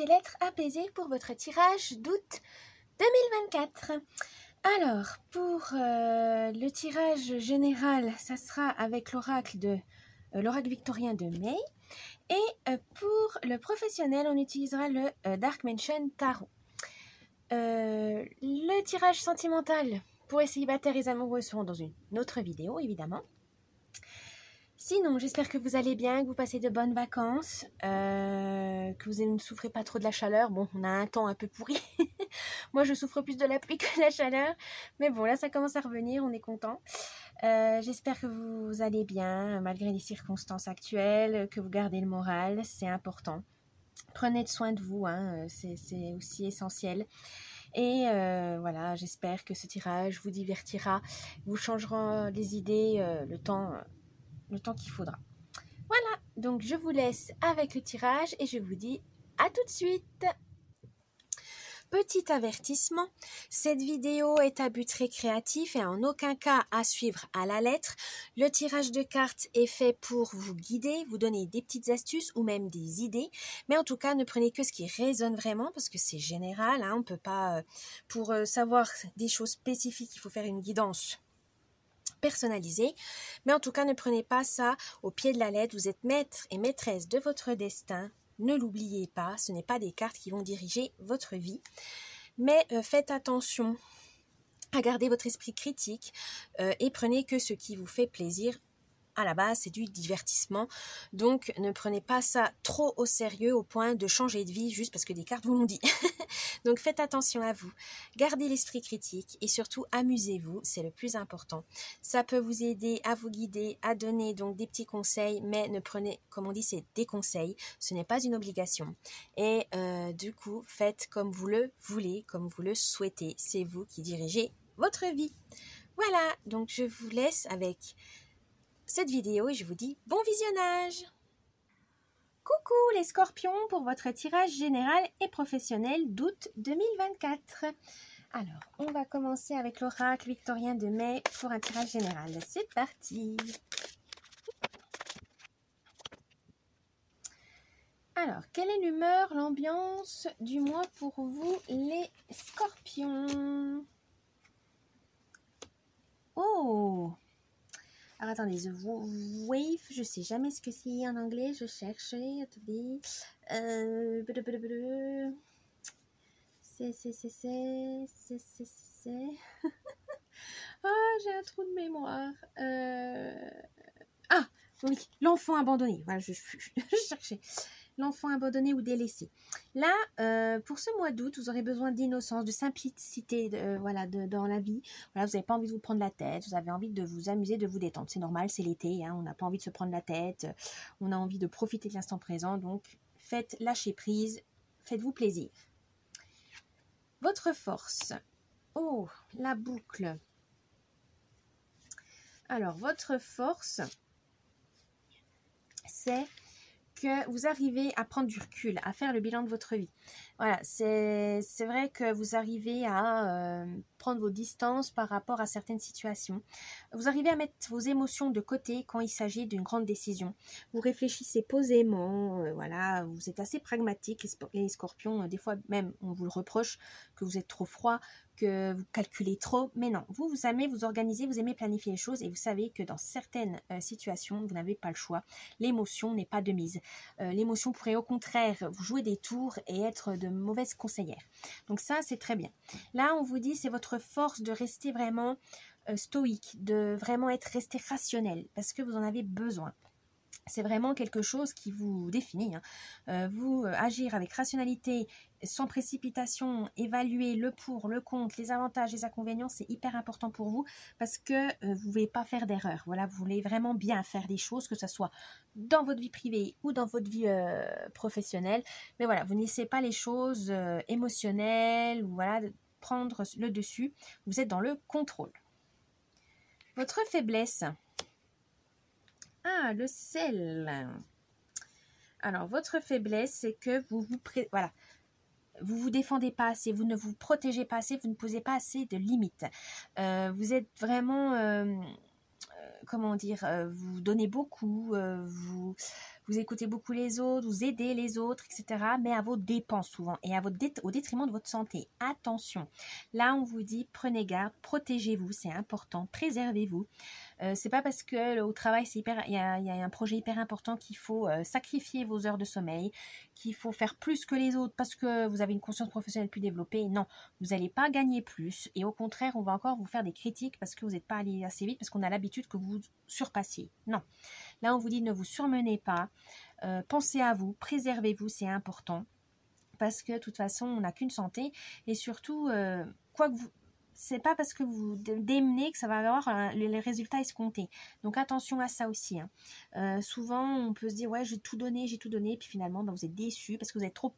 et lettres apaisées pour votre tirage d'août 2024. Alors, pour le tirage général, ça sera avec l'oracle victorien de mai. Et pour le professionnel, on utilisera le Dark Mansion Tarot. Le tirage sentimental pour les célibataires et les amoureux seront dans une autre vidéo, évidemment. Sinon, j'espère que vous allez bien, que vous passez de bonnes vacances, que vous ne souffrez pas trop de la chaleur. Bon, on a un temps un peu pourri. Moi, je souffre plus de la pluie que de la chaleur. Mais bon, là, ça commence à revenir, on est content. J'espère que vous allez bien, malgré les circonstances actuelles, que vous gardez le moral, c'est important. Prenez soin de vous, hein, c'est aussi essentiel. Et voilà, j'espère que ce tirage vous divertira, vous changera les idées le temps qu'il faudra. Voilà, donc je vous laisse avec le tirage et je vous dis à tout de suite. Petit avertissement, cette vidéo est à but récréatif et en aucun cas à suivre à la lettre. Le tirage de cartes est fait pour vous guider, vous donner des petites astuces ou même des idées. Mais en tout cas, ne prenez que ce qui résonne vraiment parce que c'est général. Hein, on ne peut pas, pour savoir des choses spécifiques, il faut faire une guidance personnalisée. Mais en tout cas, ne prenez pas ça au pied de la lettre. Vous êtes maître et maîtresse de votre destin. Ne l'oubliez pas, ce n'est pas des cartes qui vont diriger votre vie. Mais faites attention à garder votre esprit critique et prenez que ce qui vous fait plaisir. À la base, c'est du divertissement. Donc, ne prenez pas ça trop au sérieux au point de changer de vie juste parce que des cartes vous l'ont dit. Donc, faites attention à vous. Gardez l'esprit critique et surtout, amusez-vous. C'est le plus important. Ça peut vous aider à vous guider, à donner donc des petits conseils, mais ne prenez, comme on dit, c'est des conseils. Ce n'est pas une obligation. Et du coup, faites comme vous le voulez, comme vous le souhaitez. C'est vous qui dirigez votre vie. Voilà, donc je vous laisse avec cette vidéo et je vous dis bon visionnage. Coucou les scorpions pour votre tirage général et professionnel d'août 2024. Alors, on va commencer avec l'oracle victorien de mai pour un tirage général. C'est parti. Alors, quelle est l'humeur, l'ambiance du mois pour vous les scorpions? Oh! Alors, attendez, The Wave, je sais jamais ce que c'est en anglais, je cherche, attendez. Ah, j'ai un trou de mémoire. Ah, oui, l'enfant abandonné. Voilà, je cherchais. L'enfant abandonné ou délaissé. Là, pour ce mois d'août, vous aurez besoin d'innocence, de simplicité voilà, dans la vie. Voilà, vous n'avez pas envie de vous prendre la tête, vous avez envie de vous amuser, de vous détendre. C'est normal, c'est l'été, hein, on n'a pas envie de se prendre la tête, on a envie de profiter de l'instant présent. Donc, faites lâcher prise, faites-vous plaisir. Votre force. Oh, la boucle. Alors, votre force, c'est que vous arrivez à prendre du recul, à faire le bilan de votre vie. Voilà, c'est vrai que vous arrivez à prendre vos distances par rapport à certaines situations. Vous arrivez à mettre vos émotions de côté quand il s'agit d'une grande décision. Vous réfléchissez posément, voilà, vous êtes assez pragmatique, les scorpions, des fois même on vous le reproche que vous êtes trop froid, que vous calculez trop, mais non, vous aimez vous organiser, vous aimez planifier les choses et vous savez que dans certaines situations, vous n'avez pas le choix. L'émotion n'est pas de mise. L'émotion pourrait au contraire vous jouer des tours et être de mauvaise conseillère. Donc ça, c'est très bien. Là, on vous dit, c'est votre force de rester vraiment stoïque, de vraiment rester rationnel parce que vous en avez besoin. C'est vraiment quelque chose qui vous définit. Hein. Vous agir avec rationalité, sans précipitation, évaluer le pour, le contre, les avantages, les inconvénients, c'est hyper important pour vous parce que vous ne voulez pas faire d'erreur. Voilà, vous voulez vraiment bien faire des choses, que ce soit dans votre vie privée ou dans votre vie professionnelle. Mais voilà, vous ne laissez pas les choses émotionnelles ou voilà, de prendre le dessus. Vous êtes dans le contrôle. Votre faiblesse. Ah, le sel. Alors, votre faiblesse, c'est que vous vous défendez pas assez, vous ne vous protégez pas assez, vous ne posez pas assez de limites. Vous êtes vraiment, comment dire, vous donnez beaucoup, vous écoutez beaucoup les autres, vous aidez les autres, etc. Mais à vos dépenses souvent et au détriment de votre santé. Attention, là on vous dit prenez garde, protégez-vous, c'est important, préservez-vous. C'est pas parce que au travail il y a un projet hyper important qu'il faut sacrifier vos heures de sommeil, qu'il faut faire plus que les autres parce que vous avez une conscience professionnelle plus développée. Non, vous n'allez pas gagner plus et au contraire on va encore vous faire des critiques parce que vous n'êtes pas allé assez vite, parce qu'on a l'habitude que vous surpassiez. Non, là on vous dit ne vous surmenez pas, pensez à vous, préservez-vous, c'est important parce que de toute façon on n'a qu'une santé et surtout quoi que vous... C'est pas parce que vous démenez que ça va avoir les résultats escomptés. Donc attention à ça aussi. Hein. Souvent, on peut se dire ouais, j'ai tout donné, puis finalement, vous êtes déçu parce que vous êtes trop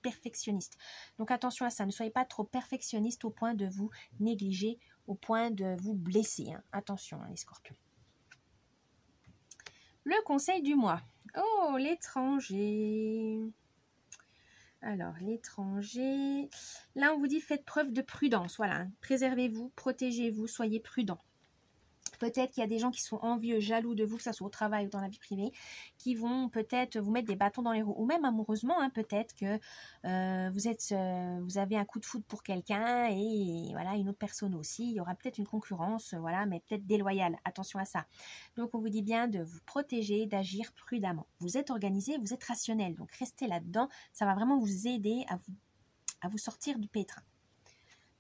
perfectionniste. Donc attention à ça. Ne soyez pas trop perfectionniste au point de vous négliger, au point de vous blesser. Hein. Attention, hein, les scorpions. Le conseil du mois. Oh, l'étranger. Alors, l'étranger, là on vous dit faites preuve de prudence, voilà, préservez-vous, protégez-vous, soyez prudents. Peut-être qu'il y a des gens qui sont envieux, jaloux de vous, que ce soit au travail ou dans la vie privée, qui vont peut-être vous mettre des bâtons dans les roues, ou même amoureusement, hein, peut-être que vous avez un coup de foudre pour quelqu'un et voilà, une autre personne aussi. Il y aura peut-être une concurrence, voilà, mais peut-être déloyale. Attention à ça. Donc, on vous dit bien de vous protéger, d'agir prudemment. Vous êtes organisé, vous êtes rationnel, donc restez là-dedans. Ça va vraiment vous aider à vous sortir du pétrin.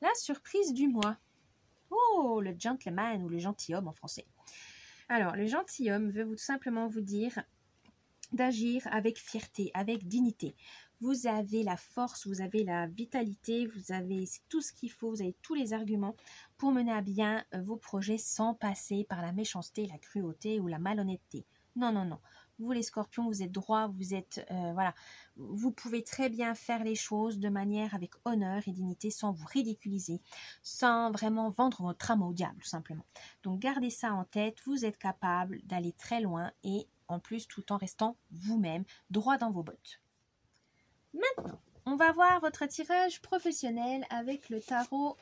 La surprise du mois. Oh, le gentleman ou le gentilhomme en français. Alors, le gentilhomme veut tout simplement vous dire d'agir avec fierté, avec dignité. Vous avez la force, vous avez la vitalité, vous avez tout ce qu'il faut, vous avez tous les arguments pour mener à bien vos projets sans passer par la méchanceté, la cruauté ou la malhonnêteté. Non, non, non. Vous les scorpions, vous êtes droits, vous êtes, voilà, vous pouvez très bien faire les choses de manière avec honneur et dignité sans vous ridiculiser, sans vraiment vendre votre âme au diable, tout simplement. Donc, gardez ça en tête, vous êtes capable d'aller très loin et en plus, tout en restant vous-même, droit dans vos bottes. Maintenant, on va voir votre tirage professionnel avec le tarot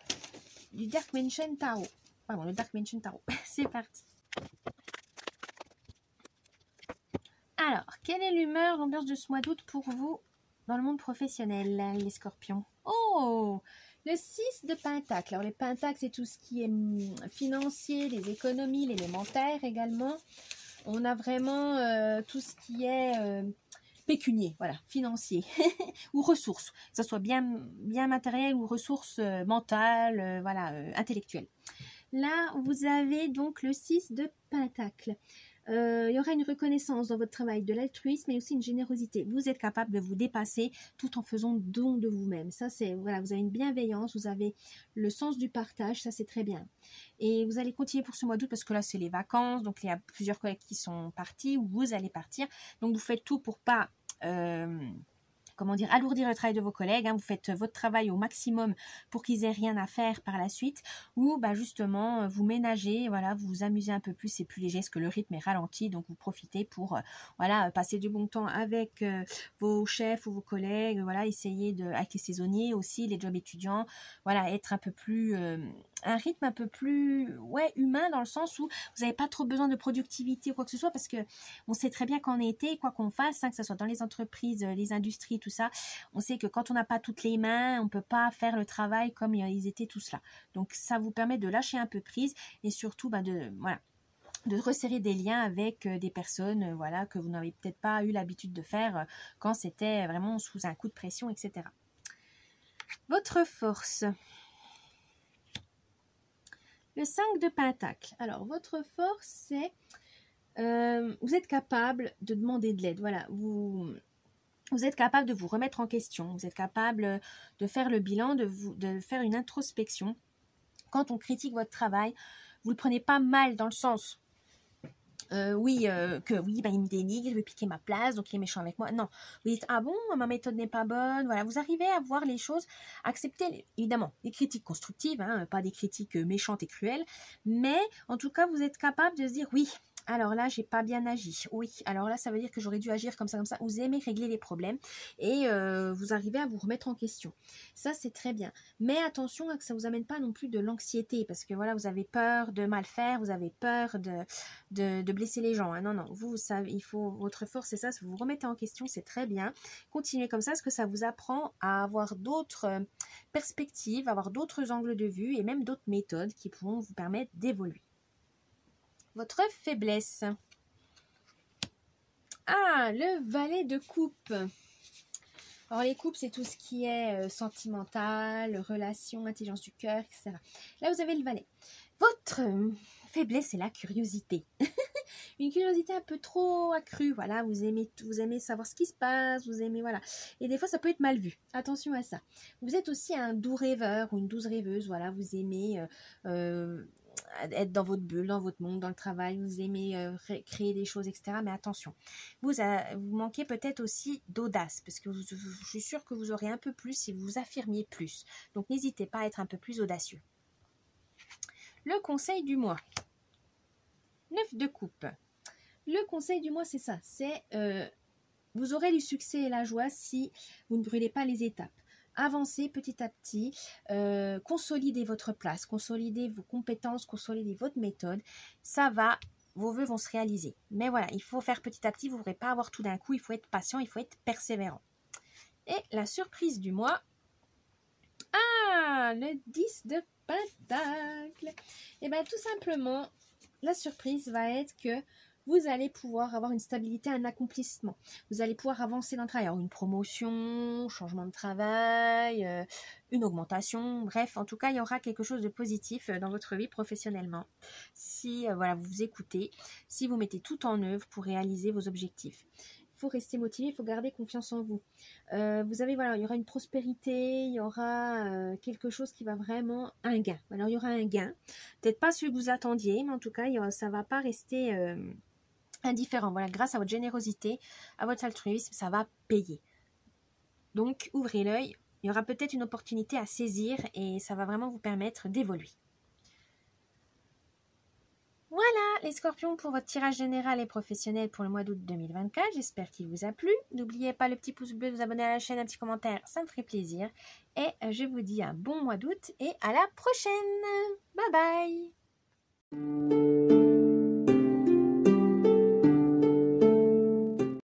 du Dark Mansion Tarot. Pardon, le Dark Mansion Tarot. C'est parti. Alors, quelle est l'humeur, l'ambiance de ce mois d'août pour vous dans le monde professionnel, les scorpions? Oh, le 6 de Pentacles. Alors, les Pentacles, c'est tout ce qui est financier, les économies, l'élémentaire également. On a vraiment tout ce qui est pécunier, voilà, financier ou ressources, que ce soit bien matériel ou ressources mentales, voilà, intellectuelles. Là, vous avez donc le 6 de Pentacles. Il y aura une reconnaissance dans votre travail, de l'altruisme et aussi une générosité. Vous êtes capable de vous dépasser tout en faisant don de vous-même. Ça, c'est, voilà, vous avez une bienveillance, vous avez le sens du partage, ça c'est très bien. Et vous allez continuer pour ce mois d'août parce que là, c'est les vacances, donc il y a plusieurs collègues qui sont partis ou vous allez partir. Donc, vous faites tout pour pas... comment dire, alourdir le travail de vos collègues, hein, vous faites votre travail au maximum pour qu'ils aient rien à faire par la suite, ou bah, justement vous ménagez, voilà, vous vous amusez un peu plus, c'est plus léger parce que le rythme est ralenti, donc vous profitez pour voilà, passer du bon temps avec vos chefs ou vos collègues, voilà, essayer avec les saisonniers aussi, les jobs étudiants, voilà, être un peu plus un rythme un peu plus humain dans le sens où vous n'avez pas trop besoin de productivité ou quoi que ce soit parce que on sait très bien qu'en été, quoi qu'on fasse, hein, que ce soit dans les entreprises, les industries, tout ça, on sait que quand on n'a pas toutes les mains, on ne peut pas faire le travail comme ils étaient tous là. Donc ça vous permet de lâcher un peu prise et surtout de resserrer des liens avec des personnes voilà, que vous n'avez peut-être pas eu l'habitude de faire quand c'était vraiment sous un coup de pression, etc. Votre force. Le 5 de Pentacle. Alors, votre force, c'est... vous êtes capable de demander de l'aide. Voilà, vous êtes capable de vous remettre en question. Vous êtes capable de faire le bilan, de faire une introspection. Quand on critique votre travail, vous ne le prenez pas mal dans le sens... il me dénigre, il veut piquer ma place, donc il est méchant avec moi. Non, vous dites, ah bon, ma méthode n'est pas bonne. Voilà, vous arrivez à voir les choses, accepter évidemment les critiques constructives, hein, pas des critiques méchantes et cruelles, mais en tout cas, vous êtes capable de se dire, oui, Alors là, j'ai pas bien agi. Oui, alors là, ça veut dire que j'aurais dû agir comme ça, comme ça. Vous aimez régler les problèmes et vous arrivez à vous remettre en question. Ça, c'est très bien. Mais attention à que ça vous amène pas non plus de l'anxiété parce que voilà, vous avez peur de mal faire, vous avez peur de blesser les gens. Hein. Non, non, vous savez, il faut votre force, c'est ça. Si vous vous remettez en question, c'est très bien. Continuez comme ça parce que ça vous apprend à avoir d'autres perspectives, avoir d'autres angles de vue et même d'autres méthodes qui pourront vous permettre d'évoluer. Votre faiblesse. Ah, le valet de coupe. Alors les coupes, c'est tout ce qui est sentimental, relation, intelligence du cœur, etc. Là, vous avez le valet. Votre faiblesse, c'est la curiosité. Une curiosité un peu trop accrue. Voilà, vous aimez savoir ce qui se passe, vous aimez, voilà. Et des fois, ça peut être mal vu. Attention à ça. Vous êtes aussi un doux rêveur ou une douce rêveuse. Voilà, vous aimez être dans votre bulle, dans votre monde, dans le travail, vous aimez créer des choses, etc. Mais attention, vous manquez peut-être aussi d'audace, parce que je suis sûre que vous aurez un peu plus si vous vous affirmiez plus. Donc n'hésitez pas à être un peu plus audacieux. Le conseil du mois. 9 de coupe. Le conseil du mois, c'est ça. C'est vous aurez du succès et la joie si vous ne brûlez pas les étapes. Avancez petit à petit, consolidez votre place, consolidez vos compétences, consolidez votre méthode. Ça va, vos vœux vont se réaliser. Mais voilà, il faut faire petit à petit, vous ne pourrez pas avoir tout d'un coup, il faut être patient, il faut être persévérant. Et la surprise du mois, ah, le 10 de Pentacle. Et bien tout simplement, la surprise va être que vous allez pouvoir avoir une stabilité, un accomplissement. Vous allez pouvoir avancer dans le travail. Alors, une promotion, changement de travail, une augmentation. Bref, en tout cas, il y aura quelque chose de positif dans votre vie professionnellement. Si voilà, vous vous écoutez, si vous mettez tout en œuvre pour réaliser vos objectifs. Il faut rester motivé, il faut garder confiance en vous. Vous avez, voilà, il y aura une prospérité, il y aura quelque chose qui va vraiment... Un gain. Alors, il y aura un gain. Peut-être pas celui que vous attendiez, mais en tout cas, ça ne va pas rester... indifférent. Voilà, grâce à votre générosité, à votre altruisme, ça va payer. Donc, ouvrez l'œil. Il y aura peut-être une opportunité à saisir et ça va vraiment vous permettre d'évoluer. Voilà les scorpions pour votre tirage général et professionnel pour le mois d'août 2024. J'espère qu'il vous a plu. N'oubliez pas le petit pouce bleu, de vous abonner à la chaîne, un petit commentaire, ça me ferait plaisir. Et je vous dis un bon mois d'août et à la prochaine. Bye bye.